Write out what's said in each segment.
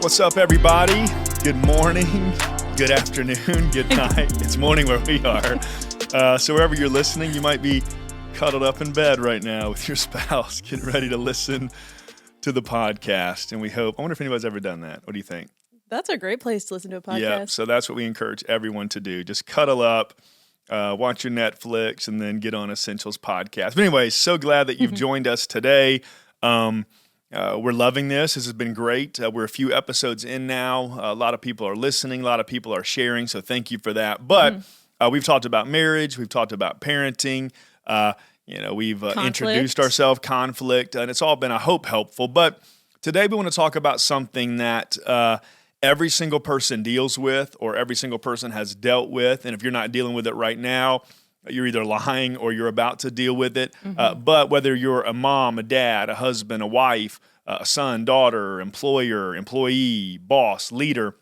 What's up, everybody? Good morning, good afternoon, good night. It's morning where we are. So wherever you're listening, you might be cuddled up in bed right now with your spouse, getting ready to listen to the podcast. And I wonder if anybody's ever done that. What do you think? That's a great place to listen to a podcast. Yeah, so that's what we encourage everyone to do. Just cuddle up, watch your Netflix, and then get on Essentials podcast. But anyway, so glad that you've joined us today. We're loving this. This has been great. We're a few episodes in now. A lot of people are listening. A lot of people are sharing, so thank you for that. But we've talked about marriage. We've talked about parenting. We've introduced ourselves, conflict, and it's all been, I hope, helpful. But today we want to talk about something that every single person deals with or every single person has dealt with. And if you're not dealing with it right now, you're either lying or you're about to deal with it. But whether you're a mom, a dad, a husband, a wife, a son, daughter, employer, employee, boss, leader,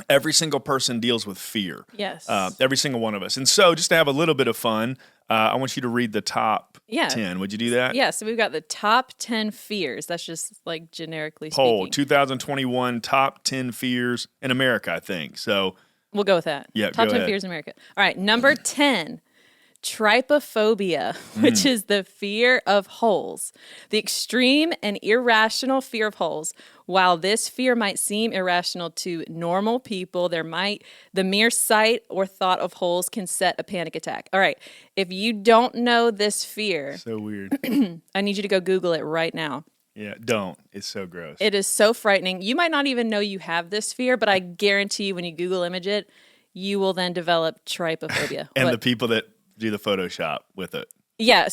every single person deals with fear. Yes. Every single one of us. And so just to have a little bit of fun, I want you to read the top 10. Would you do that? Yeah, so we've got the top 10 fears. That's just like generically Poll, speaking. 2021 top 10 fears in America, I think. So we'll go with that. Yeah, top go 10 ahead. fears in America. All right, number 10. Trypophobia, which is the fear of holes. The extreme and irrational fear of holes. While this fear might seem irrational to normal people, the mere sight or thought of holes can set a panic attack. All right, if you don't know this fear, so weird. I need you to go Google it right now. Yeah, don't. It's so gross. It is so frightening. You might not even know you have this fear, but I guarantee you when you Google image it, you will then develop trypophobia. And the people that do the Photoshop with it. Yeah,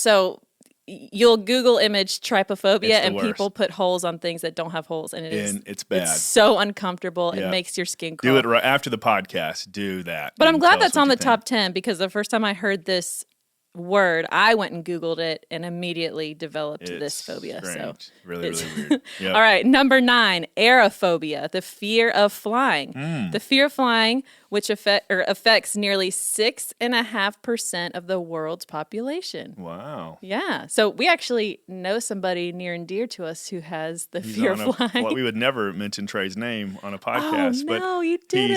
you'll Google image trypophobia and worst. people put holes on things that don't have holes, and it's bad. It's so uncomfortable. Yeah. It makes your skin crawl. Do it right after the podcast. Do that. But I'm glad Tell us that's what on you the think. top 10 because the first time I heard this word, I went and Googled it and immediately developed this phobia. Strange. So Really weird. Yep. All right, number 9, aerophobia, the fear of flying. The fear of flying, which affects nearly 6.5% of the world's population. Wow. Yeah, so we actually know somebody near and dear to us who has the fear of flying. Well, we would never mention Trey's name on a podcast. Oh, no, you did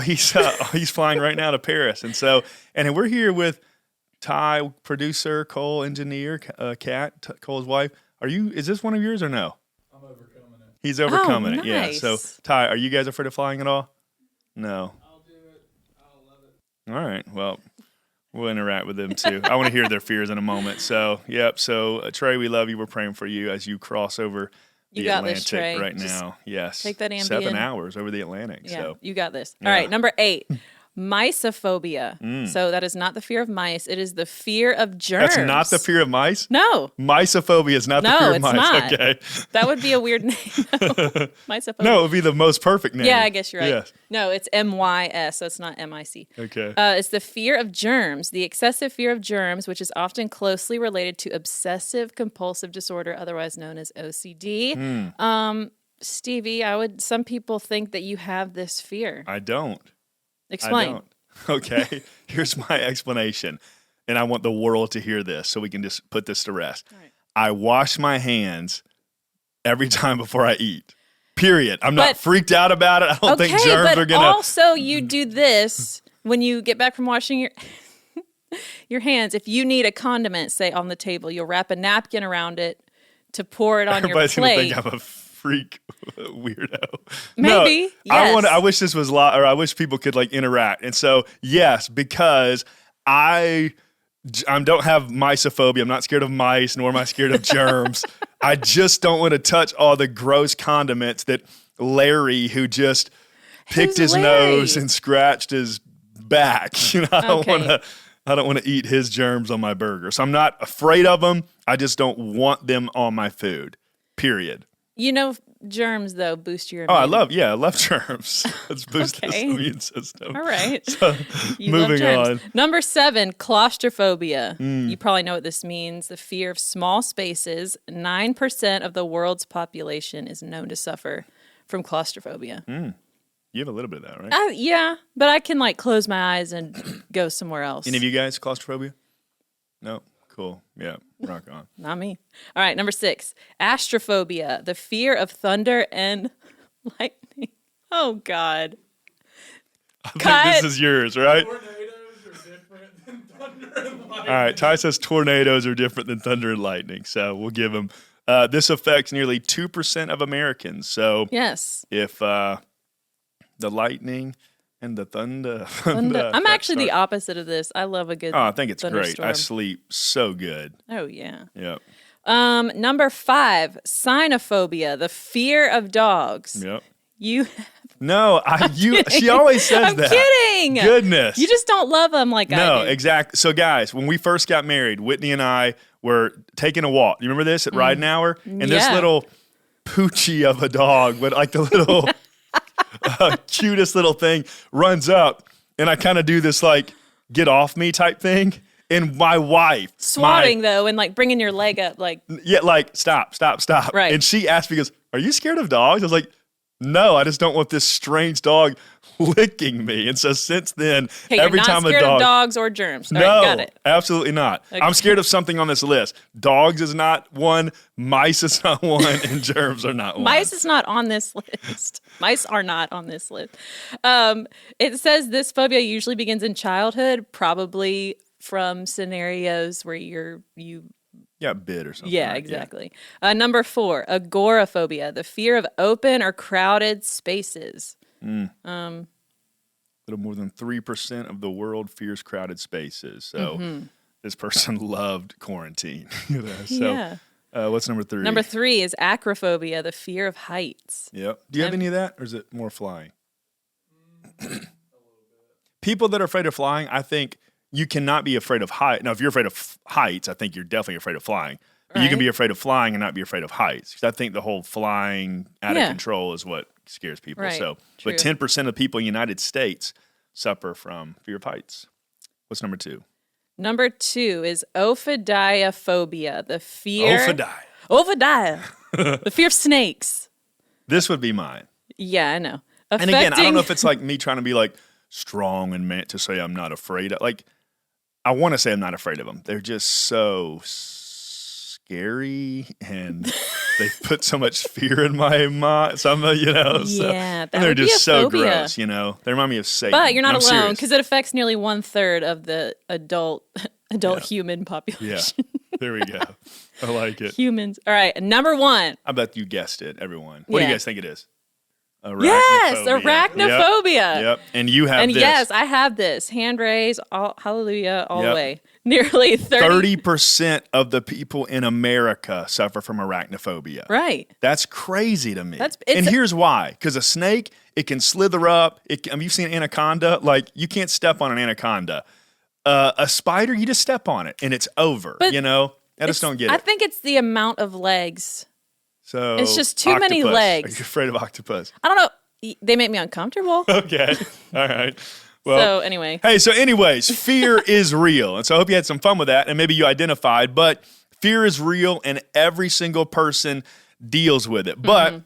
he's flying right now to Paris. And we're here with Ty, producer, Cole, engineer, Kat, Cole's wife. Is this one of yours or no? I'm overcoming it. He's overcoming it, yeah. Nice. So, Ty, are you guys afraid of flying at all? No. I'll do it. I'll love it. All right. Well, we'll interact with them too. I want to hear their fears in a moment. So, yep. So, Trey, we love you. We're praying for you as you cross over the got Atlantic this, Trey. right Just now. Yes. take that Ambien. 7 hours over the Atlantic. Yeah, So, you got this. Yeah. All right, number 8, Mysophobia. So that is not the fear of mice. It is the fear of germs. that's not the fear of mice? No. Mysophobia is not the fear of it's mice. not. Okay. That would be a weird name. Mysophobia. No, it would be the most perfect name. Yeah, I guess you're right. Yes. No, it's MYS, so it's not MIC. Okay. It's the fear of germs, the excessive fear of germs, which is often closely related to obsessive compulsive disorder, otherwise known as OCD. Stevie, some people think that you have this fear. I don't. Explain. I don't. Okay. Here's my explanation. And I want the world to hear this so we can just put this to rest. All right. I wash my hands every time before I eat. Period. I'm not freaked out about it. I don't think germs are going to. Also, you do this when you get back from washing your hands. If you need a condiment, say, on the table, you'll wrap a napkin around it to pour it on Everybody's your plate. going to think I'm a freak weirdo. Maybe. No, Yes. I wish this was or I wish people could interact. And so, yes, because I don't have mysophobia. I'm not scared of mice, nor am I scared of germs. I just don't want to touch all the gross condiments that Larry, who just picked his nose and scratched his back. I don't want to eat his germs on my burger. So I'm not afraid of them. I just don't want them on my food. Period. Germs, though, boost your Oh, immunity. I love germs. Let's boost this immune system. All right. So, moving on. Number 7, claustrophobia. You probably know what this means. The fear of small spaces. 9% of the world's population is known to suffer from claustrophobia. You have a little bit of that, right? Yeah, but I can close my eyes and go somewhere else. Any of you guys claustrophobia? No? Cool. Yeah. Rock on. Not me. All right, number 6, astrophobia, the fear of thunder and lightning. Oh, God. I Cut. think this is yours, right? Tornadoes are different than thunder and lightning. All right, Ty says tornadoes are different than thunder and lightning, so we'll give him. This affects nearly 2% of Americans. So Yes. if the lightning and the thunder. I'm actually the opposite of this. I love a good Oh, I think it's great. thunderstorm. I sleep so good. Oh, yeah. Yep. Number 5, cynophobia, the fear of dogs. Yep. You No, she always says I'm that. kidding. Goodness. You just don't love them like I No, do. exactly. So, guys, when we first got married, Whitney and I were taking a walk. You remember this at Riding Hour? And this Yeah. little poochie of a dog, with like the little cutest little thing, runs up, and I kind of do this like get off me type thing. And my wife, Swatting though, and like bringing your leg up, like like stop. Right. And she asked me, goes, "Are you scared of dogs?" I was like, "No, I just don't want this strange dog licking me." And so since then, hey, every you're not time a scared dog, of dogs or germs. All no, right, got it. absolutely not. Okay. I'm scared of something on this list. Dogs is not one. Mice is not one, and germs are not one. Mice is not on this list. Mice are not on this list. It says this phobia usually begins in childhood, probably from scenarios where you Yeah, bit or something. yeah, right? exactly. Number 4, agoraphobia, the fear of open or crowded spaces. A little more than 3% of the world fears crowded spaces. So this person loved quarantine. So what's number 3? Number 3 is acrophobia, the fear of heights. Yep. Do you have any of that, or is it more flying? People that are afraid of flying, I think you cannot be afraid of height. Now, if you're afraid of heights, I think you're definitely afraid of flying. But you can Right. be afraid of flying and not be afraid of heights. 'Cause I think the whole flying out of control is what scares people. Right. So, True. but 10% of people in the United States suffer from fear of heights. What's number 2? Number 2 is ophidiophobia, the fear... Ophidia. Ophidia. The fear of snakes. This would be mine. Yeah, I know. And again, I don't know if it's like me trying to be like strong and meant to say I'm not afraid of. Like, I want to say I'm not afraid of them. They're just so scary, and they put so much fear in my mind. Some, Yeah, and that they're would be just a so phobia. gross. They remind me of Satan. But you're not I'm alone serious. because it affects nearly 1/3 of the adult human population. Yeah, there we go. I like it. Humans. All right, number 1. I bet you guessed it, everyone. What do Yeah. you guys think it is? Yes, Arachnophobia. arachnophobia. Yep. And you have And this. yes, I have this. Hand raise, hallelujah, all the way. Nearly 30% of the people in America suffer from arachnophobia. Right. That's crazy to me. It's- And here's why. Because a snake, it can slither up. You've seen an anaconda? Like, you can't step on an anaconda. A spider, you just step on it, and it's over. But I just don't get I it. think it's the amount of legs. So it's just too many octopus. legs. Are you afraid of octopus? I don't know. They make me uncomfortable. Okay. All right. Well, So anyway. Hey, so anyways, fear is real. And so I hope you had some fun with that and maybe you identified, but fear is real and every single person deals with it. But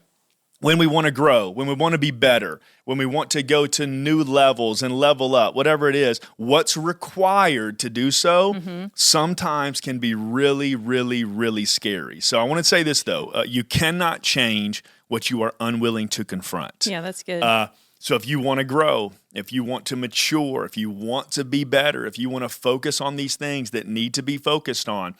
when we want to grow, when we want to be better, when we want to go to new levels and level up, whatever it is, what's required to do so sometimes can be really, really, really scary. So I want to say this, though. You cannot change what you are unwilling to confront. Yeah, that's good. So if you want to grow, if you want to mature, if you want to be better, if you want to focus on these things that need to be focused on,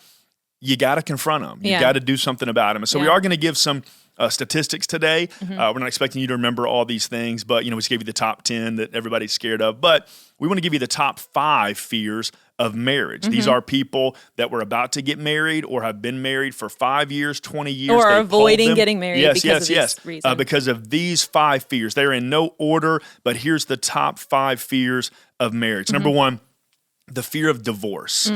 you got to confront them. You Yeah. got to do something about them. So we Yeah. are going to give some statistics today. We're not expecting you to remember all these things, but we just gave you the top 10 that everybody's scared of. But we want to give you the top 5 fears of marriage. These are people that were about to get married or have been married for 5 years, 20 years. Or They are avoiding told them- getting married yes, because yes, of yes. these reasons. Because of these 5 fears. They're in no order, but here's the top 5 fears of marriage. Number 1, the fear of divorce.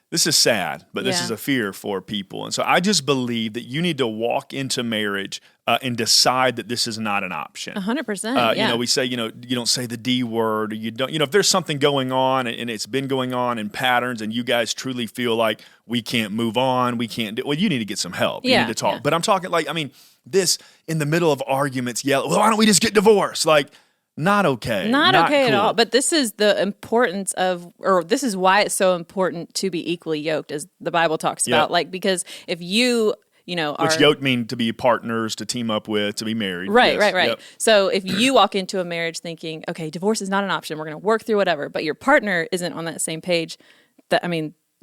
This is sad, but this Yeah. is a fear for people. And so I just believe that you need to walk into marriage and decide that this is not an option. 100%. You know, we say, you don't say the D word, or you don't, if there's something going on and it's been going on in patterns and you guys truly feel like we can't move on, we can't do, well, you need to get some help. You Yeah, need to talk. yeah. But I'm talking this in the middle of arguments, well, why don't we just get divorced? Like, not okay. Not okay at cool. all. But this is the importance of, or this is why it's so important to be equally yoked, as the Bible talks about. Yep. Like, because if you Which yoked mean to be partners, to team up with, to be married. Right, Yes. right. Yep. So if you walk into a marriage thinking, okay, divorce is not an option, we're going to work through whatever, but your partner isn't on that same page,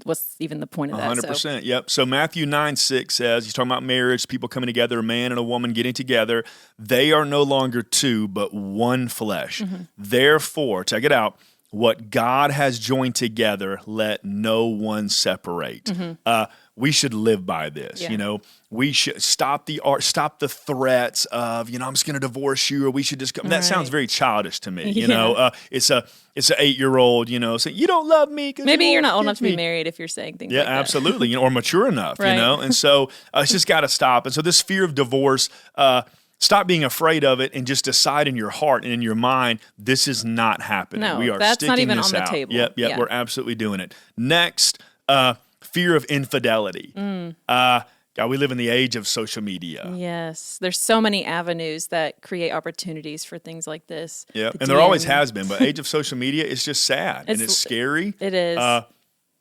what's even the point of that? 100%. Yep. So Matthew 9:6 says, he's talking about marriage, people coming together, a man and a woman getting together. They are no longer two, but one flesh. Therefore, check it out, what God has joined together, let no one separate. We should live by this. Yeah. We should stop the threats of, I'm just going to divorce you, or we should just come. That sounds very childish to me. It's an 8-year-old, saying, you don't love me. Maybe you're not old enough to be married if you're saying things like that. Yeah, absolutely. Or mature enough, Right. And so it's just got to stop. And so this fear of divorce, stop being afraid of it and just decide in your heart and in your mind, this is not happening. No, we are that's not sticking even this on the out. table. Yep, Yeah. we're absolutely doing it. Next, fear of infidelity. God, we live in the age of social media. Yes. There's so many avenues that create opportunities for things like this. Yeah, The and there always DMs. has been, but age of social media is just sad and it's scary. It is.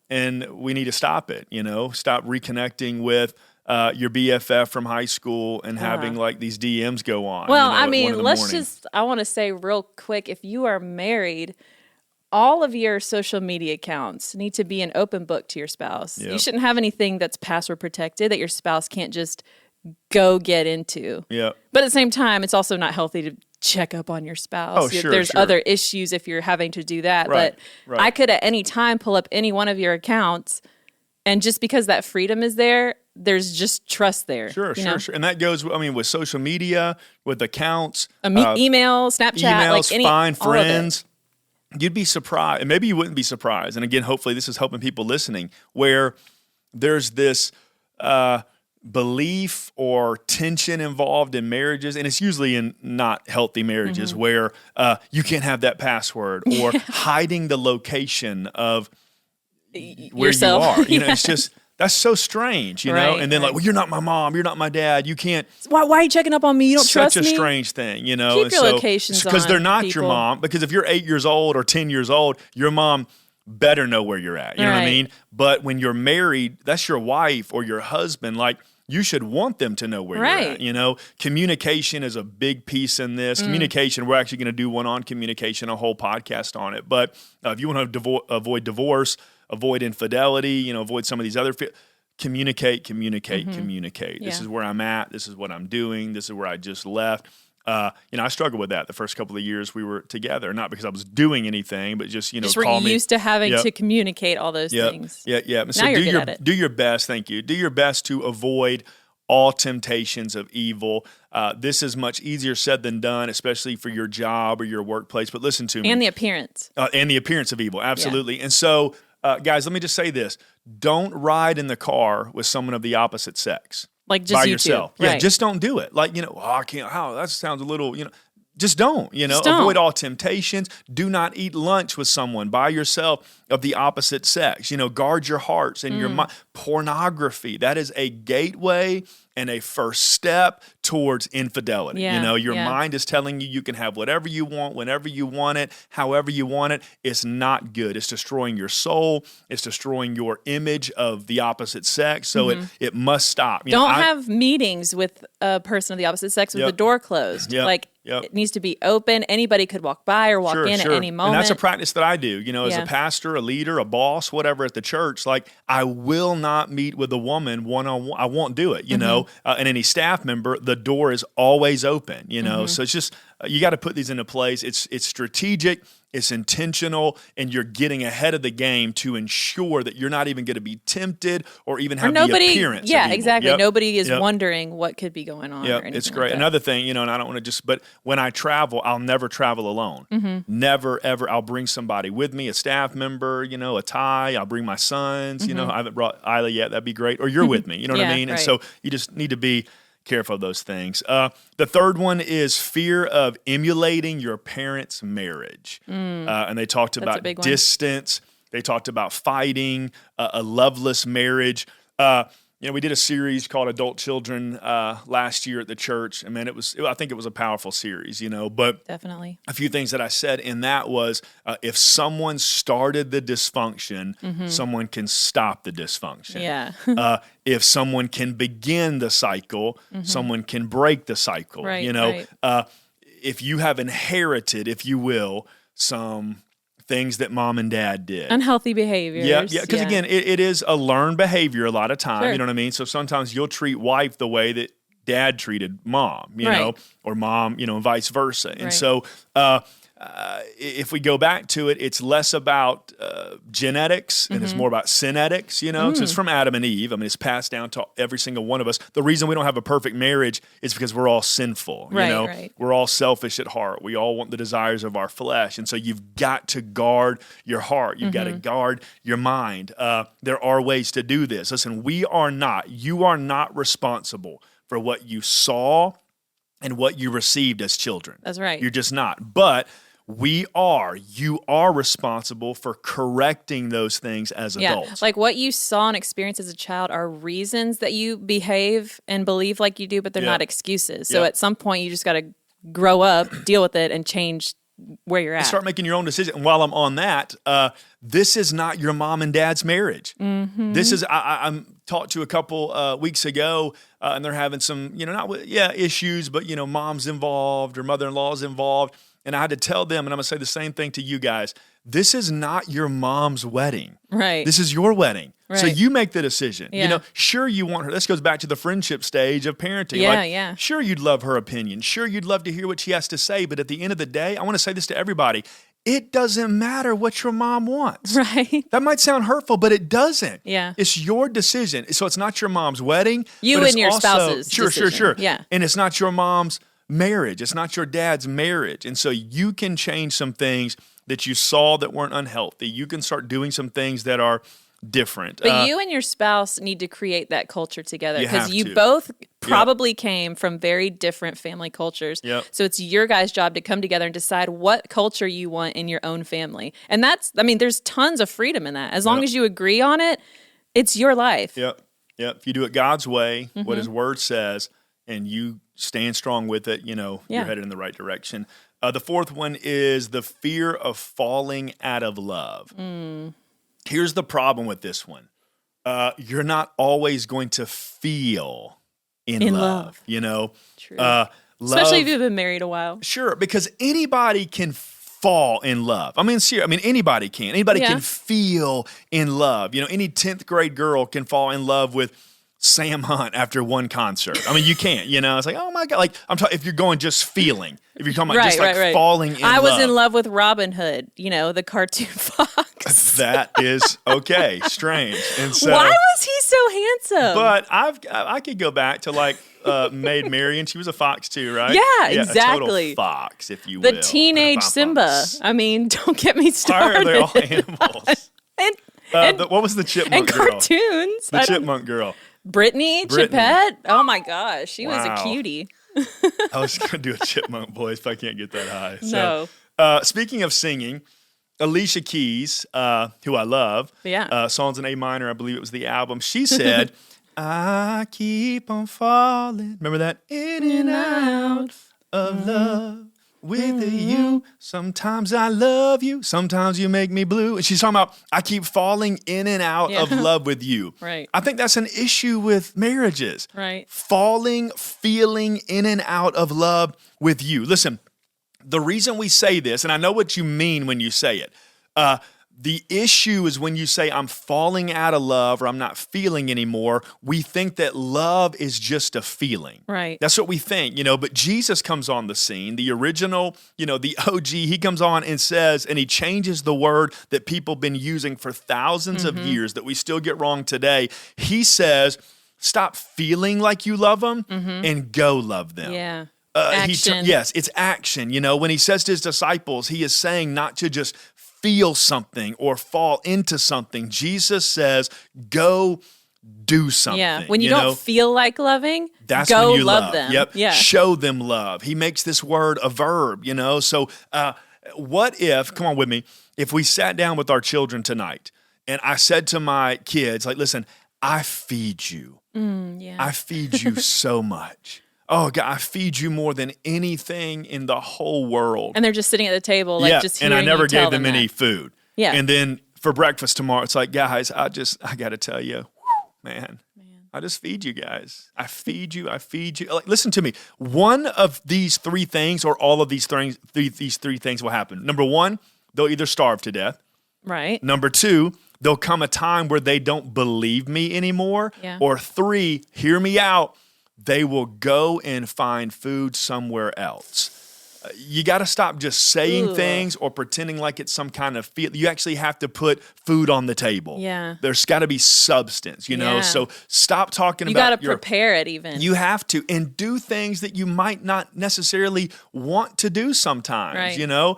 And we need to stop it, stop reconnecting with your BFF from high school and having like these DMs go on. Well, at 1 in the morning. I want to say real quick, if you are married, all of your social media accounts need to be an open book to your spouse. Yep. You shouldn't have anything that's password protected that your spouse can't just go get into. Yeah. But at the same time, it's also not healthy to check up on your spouse. Oh, sure, There's sure. other issues if you're having to do that. Right, But right. I could at any time pull up any one of your accounts, and just because that freedom is there, there's just trust there. Sure. And that goes, with social media, with accounts. Email, Snapchat, emails, find all of it. friends. You'd be surprised, and maybe you wouldn't be surprised. And again, hopefully this is helping people listening, where there's this belief or tension involved in marriages, and it's usually in not healthy marriages where you can't have that password or hiding the location of where Yourself. you are. It's just, that's so strange, Right, and then right. well, you're not my mom, you're not my dad, you can't. Why are you checking up on me? You don't trust Such me? a strange thing, Keep and your locations because they're on, not your people. mom. Because if you're 8 years old or 10 years old, your mom better know where you're at. You know what I Right. mean? But when you're married, that's your wife or your husband. Like, you should want them to know where Right. you're at. Communication is a big piece in this. Communication, we're actually going to do one on communication, a whole podcast on it. But if you want to avoid divorce, avoid infidelity, avoid some of these other communicate. Yeah. This is where I'm at. This is what I'm doing. This is where I just left. I struggled with that the first couple of years we were together, not because I was doing anything, but just we're call me. used to having Yep. to communicate all those things. Yeah. So Now you're good at it. do your best. Thank you. Do your best to avoid all temptations of evil. This is much easier said than done, especially for your job or your workplace. But listen to me. And the appearance. And the appearance of evil. Absolutely. And so, guys, let me just say this. Don't ride in the car with someone of the opposite sex. Like just by you yourself. two. Yeah, Right. just don't do it. Like, I can't, that sounds a little, just don't, Just don't. avoid all temptations. Do not eat lunch with someone by yourself of the opposite sex. Guard your hearts and your mind. Pornography, that is a gateway and a first step towards infidelity. Yeah, Your yeah. mind is telling you can have whatever you want, whenever you want it, however you want it. It's not good. It's destroying your soul. It's destroying your image of the opposite sex. So it must stop. Don't have meetings with a person of the opposite sex with Yep. the door closed. Yep. It needs to be open. Anybody could walk by or walk in at any moment. And that's a practice that I do, as Yeah. a pastor, a leader, a boss, whatever at the church. Like, I will not meet with a woman one-on-one. I won't do it, and any staff member, the door is always open, So it's just, you got to put these into place. It's strategic. It's intentional, and you're getting ahead of the game to ensure that you're not even going to be tempted or even have the appearance. Yeah, of evil. exactly. Yep. Nobody is Yep. wondering what could be going on. Yeah, or anything it's like great. that. Another thing, and I don't want to but when I travel, I'll never travel alone. Never, ever. I'll bring somebody with me, a staff member, a tie. I'll bring my sons. I haven't brought Isla yet. That'd be great. Or you're with me. You know what I Yeah, mean? And right. so you just need to be careful of those things. The third one is fear of emulating your parents' marriage. And they talked a about big one. distance. They talked about fighting, a loveless marriage. we did a series called Adult Children last year at the church. And man, I think it was a powerful series, but Definitely. a few things that I said in that was if someone started the dysfunction, someone can stop the dysfunction. Yeah. If someone can begin the cycle, someone can break the cycle. Right, right. If you have inherited, if you will, some things that mom and dad did. Unhealthy behaviors. Yeah. Because again, it is a learned behavior a lot of time. Sure. You know what I mean? So sometimes you'll treat wife the way that dad treated mom, Right. or mom, and vice versa. And Right. so if we go back to it, it's less about genetics and it's more about synetics, because it's from Adam and Eve. I mean, it's passed down to every single one of us. The reason we don't have a perfect marriage is because we're all sinful, Right. We're all selfish at heart. We all want the desires of our flesh. And so you've got to guard your heart. You've got to guard your mind. There are ways to do this. Listen, you are not responsible for what you saw and what you received as children. That's right. You're just not. But you are responsible for correcting those things as adults. Like what you saw and experienced as a child are reasons that you behave and believe like you do, but they're not excuses. So at some point you just got to grow up, deal with it, and change where you're at. Start making your own decision. And while I'm on that, this is not your mom and dad's marriage. This is, I'm talked to a couple weeks ago, and they're having some, issues, but, mom's involved or mother-in-law's involved. And I had to tell them, and I'm going to say the same thing to you guys, this is not your mom's wedding. Right. This is your wedding. Right. So you make the decision. Yeah. Sure you want her. This goes back to the friendship stage of parenting. Yeah. Sure you'd love her opinion. Sure you'd love to hear what she has to say. But at the end of the day, I want to say this to everybody. It doesn't matter what your mom wants. Right. That might sound hurtful, but it doesn't. Yeah. It's your decision. So it's not your mom's wedding. You but and your spouse's decision. Sure. Yeah. And it's not your mom's marriage. It's not your dad's marriage. And so you can change some things that you saw that weren't unhealthy. You can start doing some things that are different. But you and your spouse need to create that culture together because you to. both probably came from very different family cultures. Yep. So it's your guys' job to come together and decide what culture you want in your own family. And there's tons of freedom in that. As long as you agree on it, it's your life. Yep. If you do it God's way, what His Word says, and you stand strong with it, you're headed in the right direction. The fourth one is the fear of falling out of love. Here's the problem with this one. You're not always going to feel in love. True. love, Especially if you've been married a while. Sure, because anybody can fall in love. I mean, seriously, anybody can. Anybody can feel in love. Any 10th grade girl can fall in love with Sam Hunt after one concert. You can't, It's like, oh my God. Like, I'm talking, if you're going just feeling, if you're talking about falling in love. I was in love with Robin Hood, the cartoon fox. That is okay. Strange. And so, why was he so handsome? But I could go back to like Maid Marian. She was a fox too, right? Yeah, exactly. A total fox, if you will. The teenage Simba. Don't get me started. Why are they all animals? What was the chipmunk and girl? Cartoons. The chipmunk girl. Brittany Chippette. Oh my gosh, she was a cutie. I was going to do a chipmunk voice, but I can't get that high. No. So, speaking of singing, Alicia Keys, who I love, Songs in A minor, I believe it was the album. She said, "I keep on falling." Remember that? In and out of love with you. Sometimes I love you. Sometimes you make me blue. And she's talking about, I keep falling in and out of love with you. Right. I think that's an issue with marriages. Right. Feeling in and out of love with you. Listen, the reason we say this, and I know what you mean when you say it, the issue is when you say I'm falling out of love or I'm not feeling anymore, we think that love is just a feeling. Right. That's what we think, but Jesus comes on the scene, the original, the OG, he comes on and says, and he changes the word that people have been using for thousands of years that we still get wrong today. He says, stop feeling like you love them and go love them. Yeah. Action. It's action. When he says to his disciples, he is saying not to just feel something or fall into something. Jesus says, go do something. Yeah. When you don't feel like loving, that's go when you love them. Yep. Yeah. Show them love. He makes this word a verb, So what if, come on with me, if we sat down with our children tonight and I said to my kids, like, listen, I feed you. Yeah. I feed you so much. Oh, God, I feed you more than anything in the whole world. And they're just sitting at the table, like just and hearing I never you tell gave them any that. food. Yeah. And then for breakfast tomorrow, it's like, guys, I got to tell you, man, I just feed you guys. I feed you. Like, listen to me. One of these three things or all of these three things will happen. Number one, they'll either starve to death. Right. Number two, there'll come a time where they don't believe me anymore. Yeah. Or three, hear me out, they will go and find food somewhere else. You got to stop just saying things or pretending like it's some kind of feel. You actually have to put food on the table. Yeah. There's got to be substance, you know? Yeah. So stop talking You about got to prepare it even. You have to, and do things that you might not necessarily want to do sometimes, Right. you know?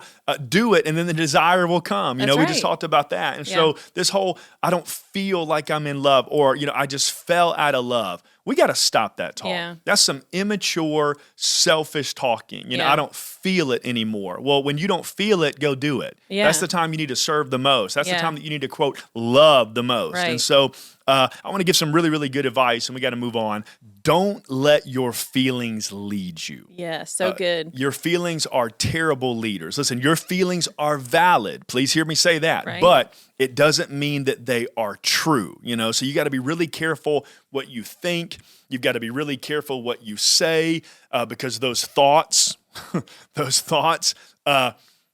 Do it, and then the desire will come. You That's know, we just right. talked about that. And Yeah. so this whole, I don't feel like I'm in love, or, you know, I just fell out of love. We got to stop that talk. Yeah. That's some immature, selfish talking. You know, Yeah. I don't feel it anymore. Well, when you don't feel it, go do it. Yeah. That's the time you need to serve the most. That's the Yeah. time that you need to, quote, love the most. Right. And so I want to give some really, really good advice, and we got to move on. Don't let your feelings lead you. Yeah, so good. Your feelings are terrible leaders. Listen, your feelings are valid. Please hear me say that. Right. But it doesn't mean that they are true, you know? So you got to be really careful what you think. You've got to be really careful what you say, because those thoughts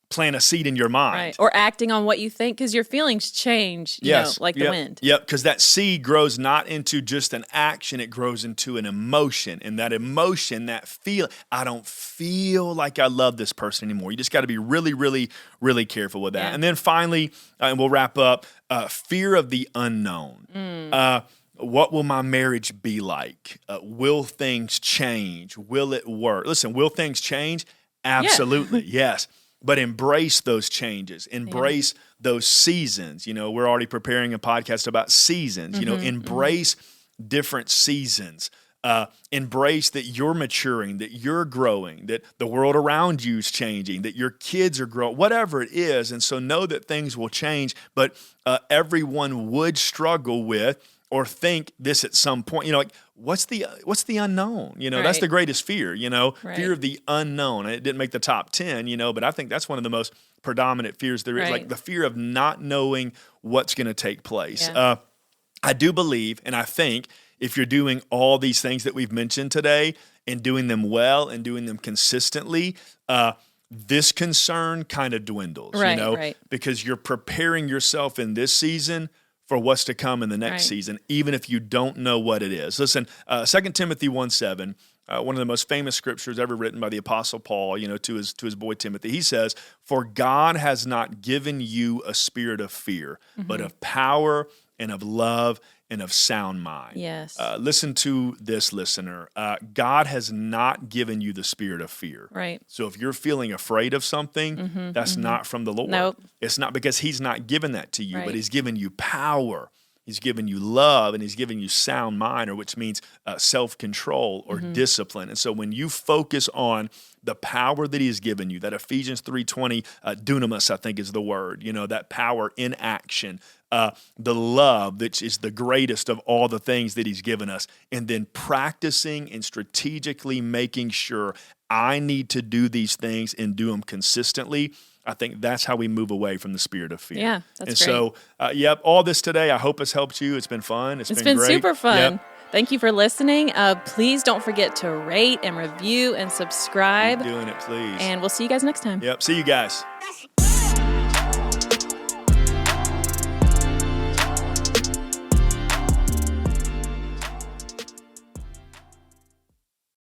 plant a seed in your mind. Right. Or acting on what you think, because your feelings change, you know, like the wind. Yep, because that seed grows not into just an action, it grows into an emotion. And that emotion, that feel, I don't feel like I love this person anymore. You just got to be really, really, really careful with that. Yeah. And then finally, and we'll wrap up, fear of the unknown. What will my marriage be like? Will things change? Will it work? Listen, will things change? Absolutely, yes. But embrace those changes. Embrace those seasons. You know, we're already preparing a podcast about seasons. You know, embrace different seasons. Embrace that you're maturing, that you're growing, that the world around you is changing, that your kids are growing, whatever it is. And so know that things will change, but everyone would struggle with or think this at some point, you know, like, what's the unknown? You know, that's the greatest fear, you know, fear of the unknown. And it didn't make the top 10, you know, but I think that's one of the most predominant fears there is, like the fear of not knowing what's going to take place. Yeah. I do believe, and I think, if you're doing all these things that we've mentioned today and doing them well and doing them consistently, this concern kind of dwindles, you know, because you're preparing yourself in this season for what's to come in the next season, even if you don't know what it is. Listen, 2 Timothy 1:7, one of the most famous scriptures ever written by the Apostle Paul, you know, to his boy Timothy. He says, "For God has not given you a spirit of fear, but of power and of love and of sound mind." Yes. Listen to this, listener. God has not given you the spirit of fear. Right. So if you're feeling afraid of something, that's not from the Lord. Nope. It's not, because he's not given that to you, but he's given you power. He's given you love, and he's given you sound mind, or which means self-control or discipline. And so when you focus on the power that he's given you, that Ephesians 3:20, dunamis, I think is the word, you know, that power in action, the love, which is the greatest of all the things that he's given us, and then practicing and strategically making sure I need to do these things and do them consistently. I think that's how we move away from the spirit of fear. Yeah, that's and great. So, all this today, I hope has helped you. It's been fun. It's been great. Super fun. Yep. Thank you for listening. Please don't forget to rate and review and subscribe. Keep doing it, please. And we'll see you guys next time. Yep. See you guys.